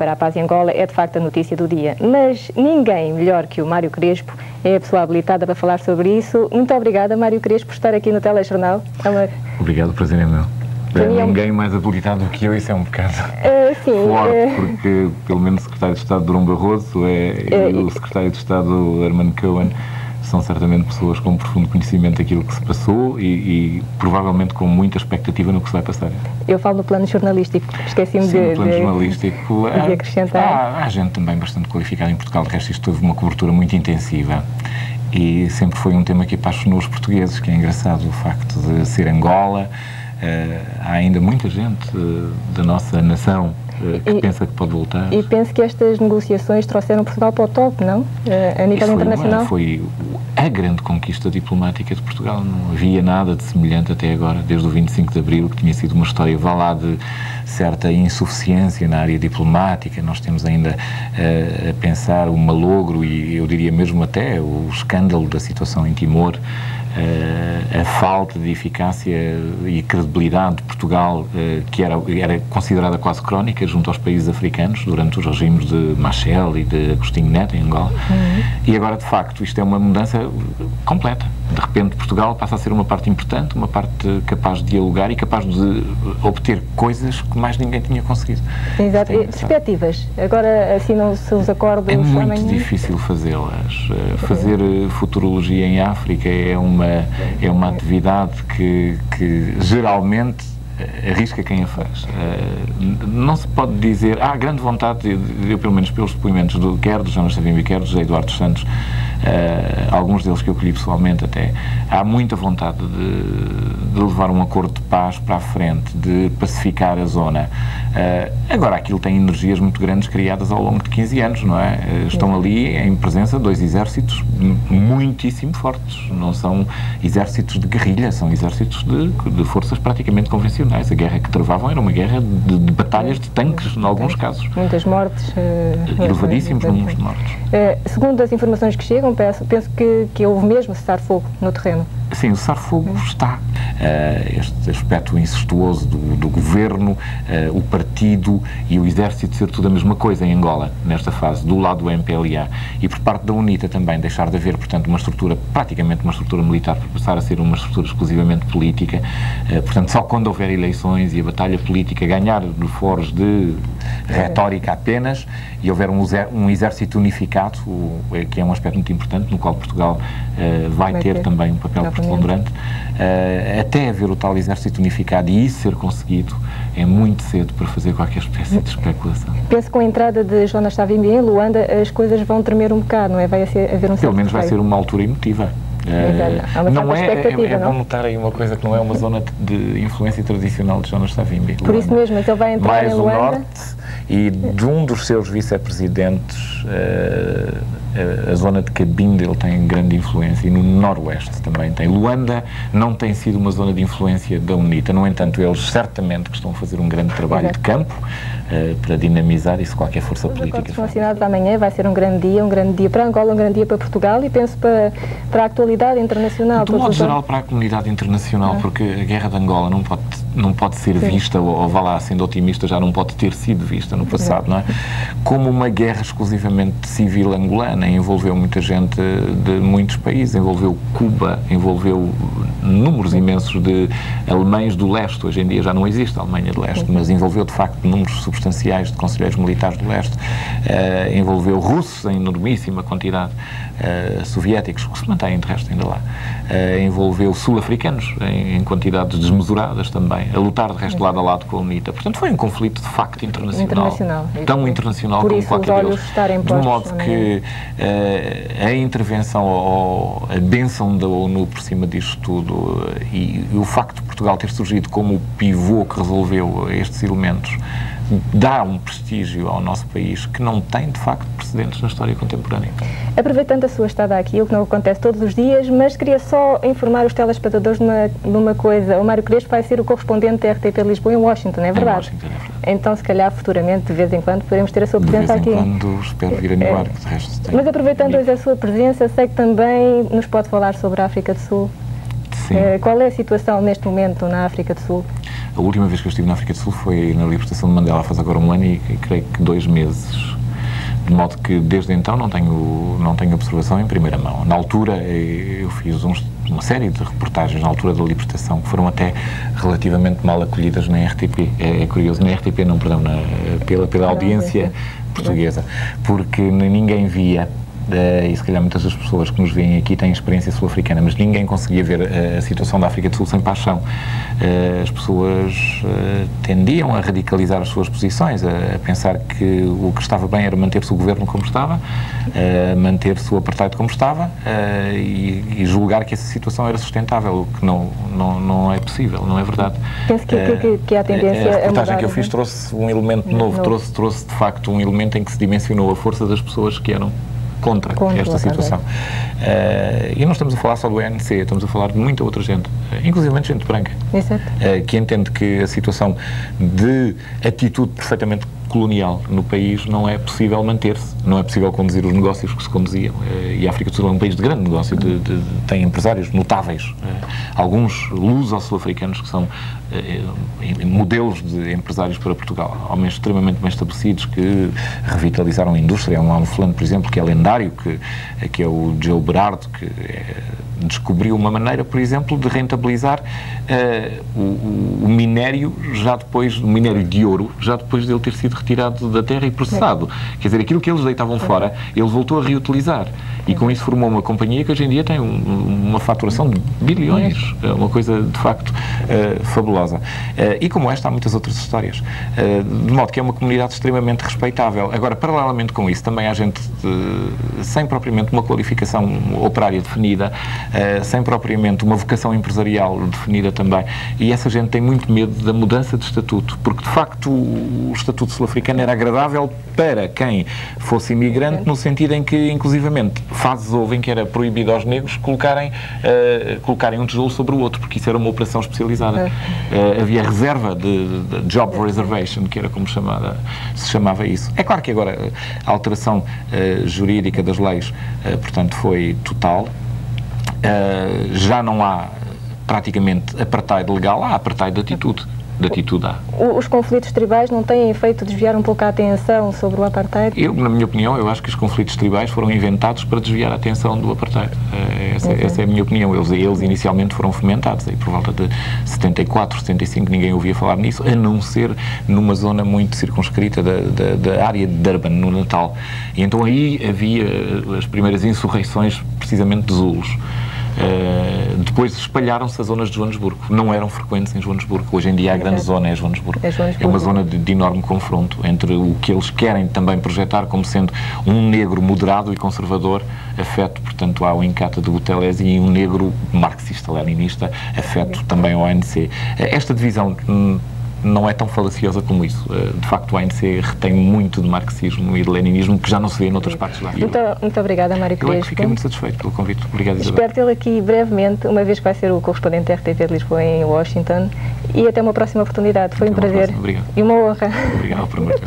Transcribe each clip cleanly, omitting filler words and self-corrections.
para a paz em Angola é de facto a notícia do dia. Mas ninguém melhor que o Mário Crespo é a pessoa habilitada para falar sobre isso. Muito obrigada, Mário Crespo, por estar aqui no Telejornal. Obrigado, o prazer é meu. Ninguém mais habilitado do que eu, isso é um bocado forte, porque pelo menos o secretário de Estado Durão Barroso e o secretário de Estado Armando Cohen são certamente pessoas com profundo conhecimento daquilo que se passou e provavelmente com muita expectativa no que se vai passar. Eu falo no plano jornalístico, esqueci-me no plano jornalístico de acrescentar. Há gente também bastante qualificada em Portugal, de resto isto teve uma cobertura muito intensiva e sempre foi um tema que apaixonou os portugueses, que é engraçado o facto de ser Angola. Há ainda muita gente da nossa nação que pensa que pode voltar. E penso que estas negociações trouxeram Portugal para o top, não? A nível internacional? Foi a grande conquista diplomática de Portugal. Não havia nada de semelhante até agora, desde o 25 de Abril, que tinha sido uma história, vá lá, de certa insuficiência na área diplomática. Nós temos ainda a pensar o malogro e eu diria mesmo até o escândalo da situação em Timor, a falta de eficácia e credibilidade de Portugal, que era considerada quase crónica junto aos países africanos durante os regimes de Machel e de Agostinho Neto em Angola. E agora, de facto, isto é uma mudança completa. De repente, Portugal passa a ser uma parte importante, uma parte capaz de dialogar e capaz de obter coisas que mais ninguém tinha conseguido. Exato. E perspectivas? Agora assinam-se os acordos? É muito difícil fazê-las. Fazer futurologia em África é uma atividade que geralmente arrisca quem a faz. Não se pode dizer, há grande vontade, eu pelo menos pelos depoimentos quer do Jonas Savimbi, quer do José Eduardo dos Santos, alguns deles que eu colhi pessoalmente até, há muita vontade de levar um acordo de paz para a frente, de pacificar a zona. Agora, aquilo tem energias muito grandes criadas ao longo de 15 anos, não é? Estão ali em presença dois exércitos muitíssimo fortes. Não são exércitos de guerrilha, são exércitos de forças praticamente convencionais. A guerra que travavam era uma guerra de batalhas de tanques, em alguns casos. Muitas mortes. Elevadíssimos números de mortes. Segundo as informações que chegam, penso que houve mesmo cessar-fogo no terreno. Sim, o cessar-fogo está. Este aspecto incestuoso do governo, o partido e o exército ser tudo a mesma coisa em Angola, nesta fase, do lado do MPLA. E por parte da UNITA também deixar de haver, portanto, uma estrutura, praticamente uma estrutura militar, para passar a ser uma estrutura exclusivamente política. Portanto, só quando houver eleições e a batalha política ganhar no foros de retórica apenas e houver um exército unificado, que é um aspecto muito importante, no qual Portugal vai ter também um papel preponderante, até haver o tal exército unificado e isso ser conseguido, é muito cedo para fazer qualquer espécie de especulação. Penso que com a entrada de Jonas Savimbi em Luanda as coisas vão tremer um bocado, não é? Vai haver um Pelo menos vai ser uma altura emotiva. É bom notar aí uma coisa que não é uma zona de influência tradicional de Jonas Savimbi. Por isso mesmo, mas ele vai entrar em Luanda. Mais o norte e de um dos seus vice-presidentes, a zona de Cabinda, ele tem grande influência e no noroeste também tem. Luanda não tem sido uma zona de influência da UNITA, no entanto eles certamente que estão a fazer um grande trabalho de campo para dinamizar isso qualquer força política. Os acordos são assinados amanhã, vai ser um grande dia para Angola, um grande dia para Portugal e penso para a atualidade internacional. De modo geral para a comunidade internacional, porque a guerra de Angola não pode ser vista, ou vá lá, sendo otimista, já não pode ter sido vista no passado, não é? Como uma guerra exclusivamente civil angolana, envolveu muita gente de muitos países, envolveu Cuba, envolveu números imensos de alemães do leste, hoje em dia já não existe a Alemanha do leste, mas envolveu de facto números substanciais de conselheiros militares do leste, envolveu russos em enormíssima quantidade, soviéticos, que se mantêm de resto ainda lá, envolveu sul-africanos em quantidades desmesuradas também, a lutar de resto lado a lado com a UNITA. Portanto, foi um conflito de facto internacional. Tão internacional como qualquer deles. De modo que a intervenção ou a bênção da ONU por cima disto tudo e o facto de Portugal ter surgido como o pivô que resolveu estes elementos dá um prestígio ao nosso país que não tem, de facto, precedentes na história contemporânea. Aproveitando a sua estada aqui, o que não acontece todos os dias, mas queria só informar os telespectadores numa coisa. O Mário Crespo vai ser o correspondente da RTP Lisboa em Washington, é verdade? Em Washington, é verdade. Então, se calhar, futuramente, de vez em quando, poderemos ter a sua presença aqui. De vez em quando, espero vir a New York, de resto tenho. Mas aproveitando hoje a sua presença, sei que também nos pode falar sobre a África do Sul. Sim. Qual é a situação neste momento na África do Sul? A última vez que eu estive na África do Sul foi na libertação de Mandela, faz agora um ano e creio que 2 meses. De modo que, desde então, não tenho observação em primeira mão. Na altura, eu fiz uma série de reportagens na altura da libertação que foram até relativamente mal acolhidas na RTP. É curioso, na RTP não, perdão, pela audiência portuguesa, porque ninguém via, e se calhar muitas das pessoas que nos veem aqui têm experiência sul-africana, mas ninguém conseguia ver a situação da África do Sul sem paixão. As pessoas tendiam a radicalizar as suas posições, a pensar que o que estava bem era manter-se o governo como estava, manter-se o apartheid como estava, e julgar que essa situação era sustentável, o que não é possível, não é verdade. Penso que há tendência a reportagem a que eu fiz trouxe um elemento novo, trouxe de facto um elemento em que se dimensionou a força das pessoas que eram contra esta situação. E não estamos a falar só do ANC, estamos a falar de muita outra gente, inclusive gente branca, que entende que a situação de atitude perfeitamente colonial no país não é possível manter-se, não é possível conduzir os negócios que se conduziam, e a África do Sul é um país de grande negócio, tem empresários notáveis, alguns luso-sul-africanos que são modelos de empresários para Portugal, homens extremamente bem estabelecidos que revitalizaram a indústria. Há um fulano, por exemplo, que é lendário, que é o Joe Berardo, que descobriu uma maneira, por exemplo, de rentabilizar o minério o minério de ouro, já depois de ele ter sido retirado da terra e processado. Quer dizer, aquilo que eles deitavam fora, ele voltou a reutilizar. E com isso formou uma companhia que hoje em dia tem uma faturação de bilhões, uma coisa de facto fabulosa. E como esta, há muitas outras histórias. De modo que é uma comunidade extremamente respeitável. Agora, paralelamente com isso, também há gente sem propriamente uma qualificação operária definida, sem propriamente uma vocação empresarial definida também. E essa gente tem muito medo da mudança de estatuto, porque de facto o estatuto sul-africano era agradável para quem fosse imigrante, no sentido em que, inclusivamente, fases houve em que era proibido aos negros colocarem um tijolo sobre o outro, porque isso era uma operação especializada. Havia reserva de job reservation, que era como se chamava isso. É claro que agora a alteração jurídica das leis, portanto, foi total. Já não há praticamente apartheid legal, há apartheid de atitude. Os conflitos tribais não têm feito desviar um pouco a atenção sobre o apartheid? Na minha opinião, eu acho que os conflitos tribais foram inventados para desviar a atenção do apartheid. Essa é a minha opinião. Eles inicialmente foram fomentados. Aí, por volta de 74, 75, ninguém ouvia falar nisso, a não ser numa zona muito circunscrita da área de Durban, no Natal. E então aí havia as primeiras insurreições, precisamente de Zulus. Depois espalharam-se as zonas de Joanesburgo. Não eram frequentes em Joanesburgo. Hoje em dia a grande zona é Joanesburgo. É uma zona de enorme confronto entre o que eles querem também projetar como sendo um negro moderado e conservador, afeto, portanto, ao Inkatha de Buthelezi, e um negro marxista-leninista, afeto também ao ANC. Esta divisão não é tão falaciosa como isso. De facto, o ANC retém muito de marxismo e de leninismo que já não se vê noutras partes da África. Muito obrigada, Mário Crespo. Eu fiquei muito satisfeito pelo convite. Obrigado, Isabel. Espero tê-lo aqui brevemente, uma vez que vai ser o correspondente da RTP de Lisboa em Washington, e até uma próxima oportunidade. Foi um prazer e uma honra. Obrigado, por muito.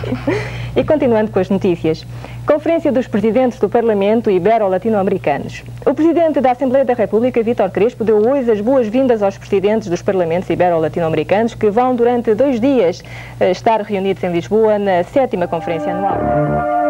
E continuando com as notícias. Conferência dos Presidentes do Parlamento Ibero-Latino-Americanos. O Presidente da Assembleia da República, Vítor Crespo, deu hoje as boas-vindas aos Presidentes dos Parlamentos Ibero-Latino-Americanos, que vão durante 2 dias estar reunidos em Lisboa na 7ª Conferência Anual.